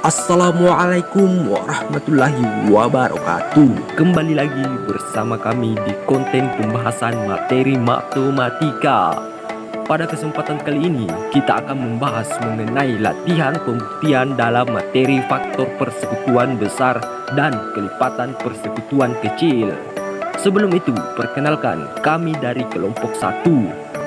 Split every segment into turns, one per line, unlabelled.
Assalamualaikum warahmatullahi wabarakatuh. Kembali lagi bersama kami di konten pembahasan materi matematika. Pada kesempatan kali ini kita akan membahas mengenai latihan pembuktian dalam materi faktor persekutuan besar dan kelipatan persekutuan kecil. Sebelum itu, perkenalkan kami dari kelompok 1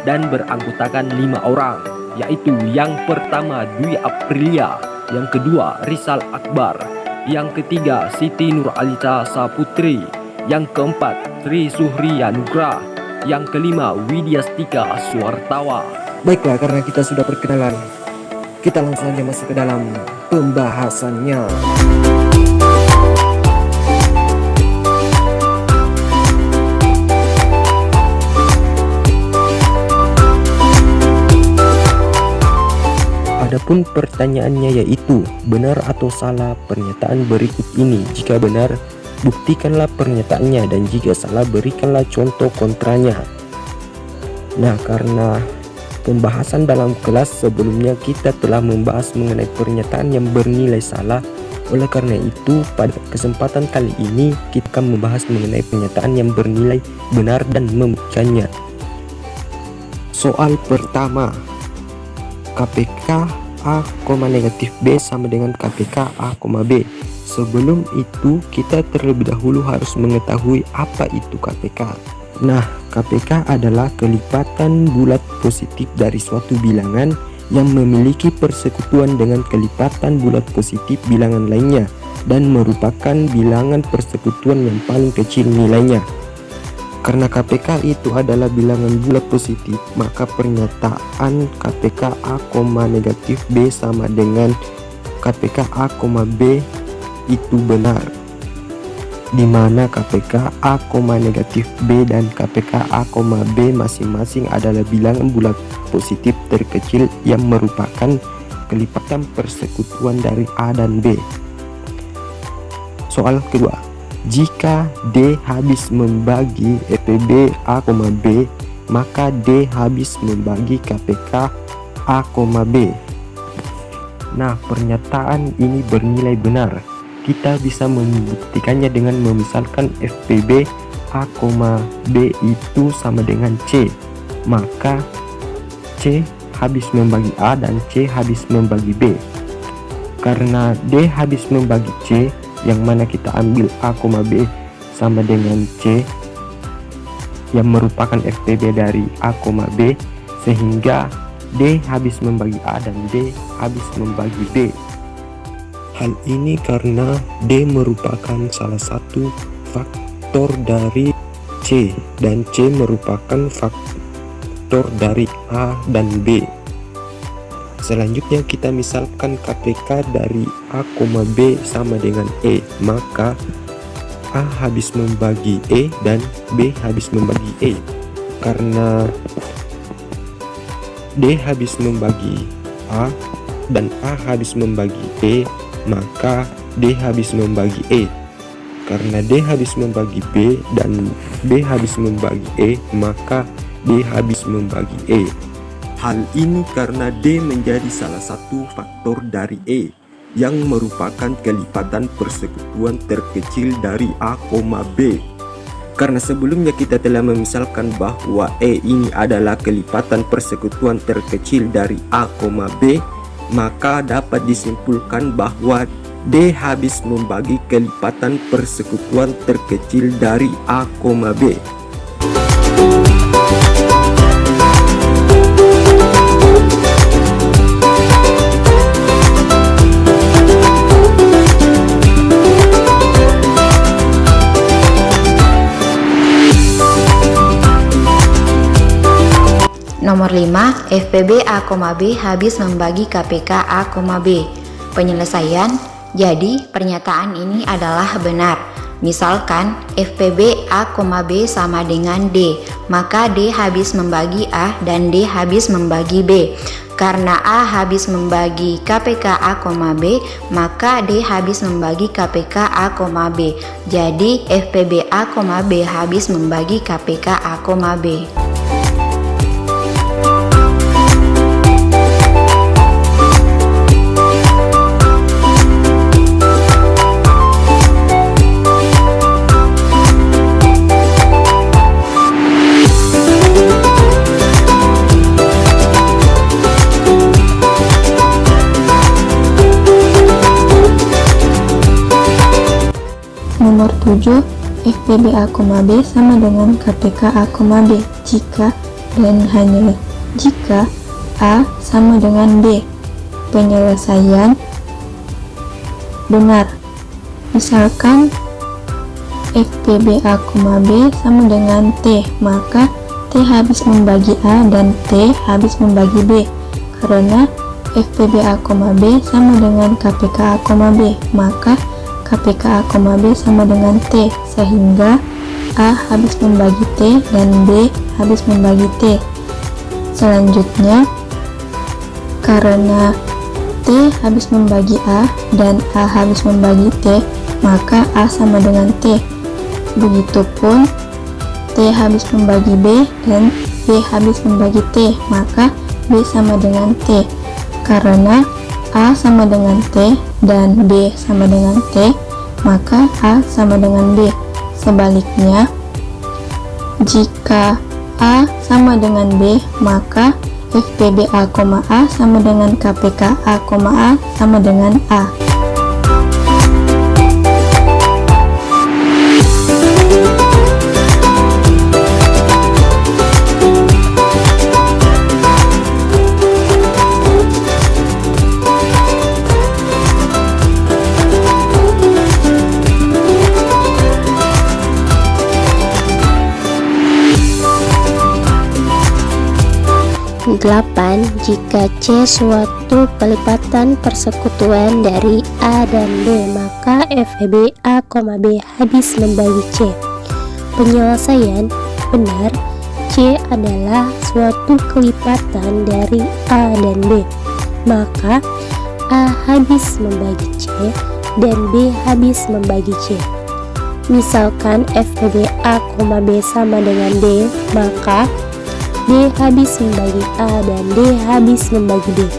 dan beranggotakan 5 orang, yaitu yang pertama Dwi Aprilia, yang kedua Rizal Akbar, yang ketiga Siti Nuralita Saputri, yang keempat Tri Suhriya Nugra, yang kelima Widyastika Suartawa. Baiklah, karena kita sudah perkenalan, kita langsung saja masuk ke dalam pembahasannya. Adapun pertanyaannya yaitu, benar atau salah pernyataan berikut ini? Jika benar, buktikanlah pernyataannya, dan jika salah, berikanlah contoh kontranya. Nah, karena pembahasan dalam kelas sebelumnya kita telah membahas mengenai pernyataan yang bernilai salah, oleh karena itu pada kesempatan kali ini kita akan membahas mengenai pernyataan yang bernilai benar dan membuktikannya. Soal pertama, KPK A, negatif B sama dengan KPK A, B. Sebelum itu kita terlebih dahulu harus mengetahui apa itu KPK. Nah, KPK adalah kelipatan bulat positif dari suatu bilangan yang memiliki persekutuan dengan kelipatan bulat positif bilangan lainnya dan merupakan bilangan persekutuan yang paling kecil nilainya. Karena KPK itu adalah bilangan bulat positif, maka pernyataan KPK A, negatif B sama dengan KPK A, B itu benar, di mana KPK A, negatif B dan KPK A, B masing-masing adalah bilangan bulat positif terkecil yang merupakan kelipatan persekutuan dari A dan B. Soal kedua, jika D habis membagi FPB A, B, maka D habis membagi KPK A, B. Nah, pernyataan ini bernilai benar. Kita bisa membuktikannya dengan memisalkan FPB A, B itu sama dengan C. Maka C habis membagi A dan C habis membagi B. Karena D habis membagi C, yang mana kita ambil A, B sama dengan C yang merupakan FPB dari A, B, sehingga D habis membagi A dan D habis membagi B. Hal ini karena D merupakan salah satu faktor dari C dan C merupakan faktor dari A dan B. Selanjutnya kita misalkan KPK dari A, B sama dengan E, maka A habis membagi E dan B habis membagi E. Karena D habis membagi A dan A habis membagi E, maka D habis membagi E. Karena D habis membagi B dan B habis membagi E, maka D habis membagi E. Hal ini karena D menjadi salah satu faktor dari E yang merupakan kelipatan persekutuan terkecil dari A, B. Karena sebelumnya kita telah memisalkan bahwa E ini adalah kelipatan persekutuan terkecil dari A, B, maka dapat disimpulkan bahwa D habis membagi kelipatan persekutuan terkecil dari A, B.
Nomor 5, FPB A, B habis membagi KPK A, B. Penyelesaian, jadi pernyataan ini adalah benar. Misalkan FPB A, B sama dengan D, maka D habis membagi A dan D habis membagi B. Karena A habis membagi KPK A, B, maka D habis membagi KPK A, B. Jadi FPB A, B habis membagi KPK A, B.
Nomor 7, FPB A, B sama dengan KPK A, B jika dan hanya jika A sama dengan B. Penyelesaian benar. Misalkan FPB A, B sama dengan T, maka T habis membagi A dan T habis membagi B. Karena FPB A, B sama dengan KPK A, B, maka KPK A, B sama dengan T, sehingga A habis membagi T dan B habis membagi T. Selanjutnya, karena T habis membagi A dan A habis membagi T, maka A sama dengan T. Begitupun T habis membagi B dan B habis membagi T, maka B sama dengan T. Karena A sama dengan T dan B sama dengan T, maka A sama dengan B. Sebaliknya, jika A sama dengan B, maka FPB A, A sama dengan KPK A, A sama dengan A.
Delapan, jika C suatu pelipatan persekutuan dari A dan B, maka FEB A, B habis membagi C. Penyelesaian benar, C adalah suatu kelipatan dari A dan B, maka A habis membagi C dan B habis membagi C. Misalkan FEB A, B sama dengan D, maka D habis membagi A dan D habis membagi D.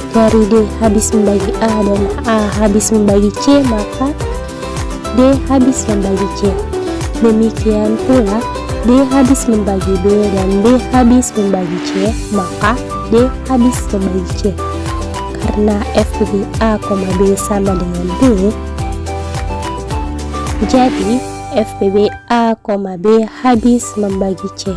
Dari D habis membagi A dan A habis membagi C, maka D habis membagi C. Demikian pula D habis membagi B dan B habis membagi C, maka D habis membagi C. Karena FPB A, B sama dengan D, jadi FPB A, B habis membagi C.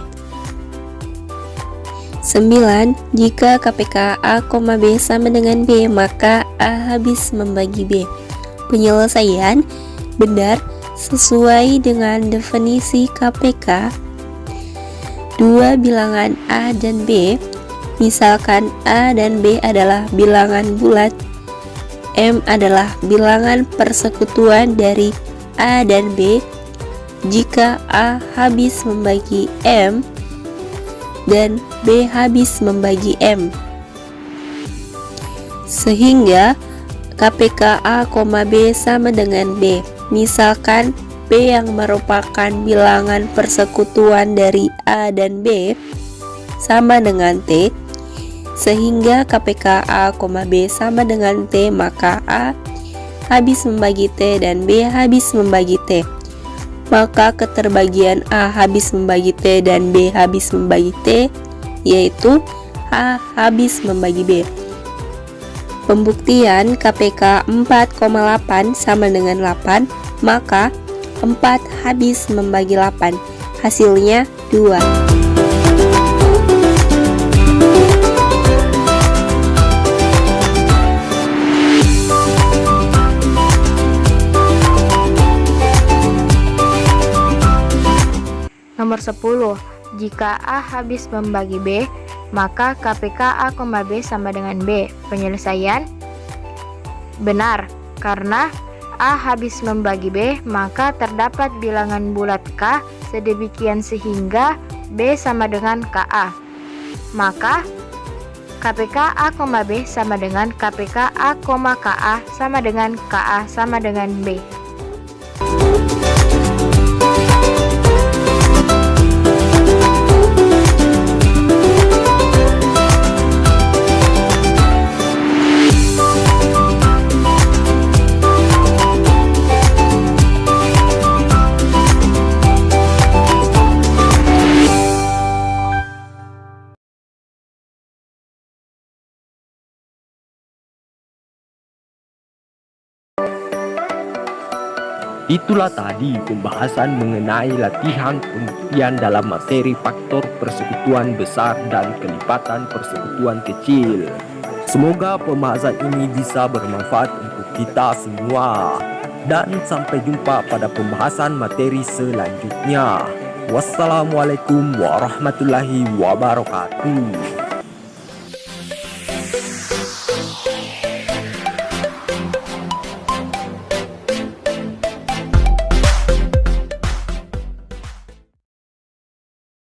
9. Jika KPK A, B sama dengan B, maka A habis membagi B. Penyelesaian benar sesuai dengan definisi KPK. Dua bilangan A dan B, misalkan A dan B adalah bilangan bulat, M adalah bilangan persekutuan dari A dan B. Jika A habis membagi M dan B habis membagi M, sehingga KPK A, B sama dengan B. Misalkan B yang merupakan bilangan persekutuan dari A dan B sama dengan T, sehingga KPK A, B sama dengan T, maka A habis membagi T dan B habis membagi T. Maka keterbagian A habis membagi T dan B habis membagi T, yaitu A habis membagi B. Pembuktian KPK 4,8 sama dengan 8, maka 4 habis membagi 8, hasilnya 2.
Nomor 10. Jika A habis membagi B, maka KPK A, B sama dengan B. Penyelesaian benar, karena A habis membagi B, maka terdapat bilangan bulat K sedemikian sehingga B sama dengan KA. Maka KPK A, B sama dengan KPK A, KA sama dengan KA sama dengan B.
Itulah tadi pembahasan mengenai latihan pembuktian dalam materi faktor persekutuan besar dan kelipatan persekutuan kecil. Semoga pembahasan ini bisa bermanfaat untuk kita semua. Dan sampai jumpa pada pembahasan materi selanjutnya. Wassalamualaikum warahmatullahi wabarakatuh.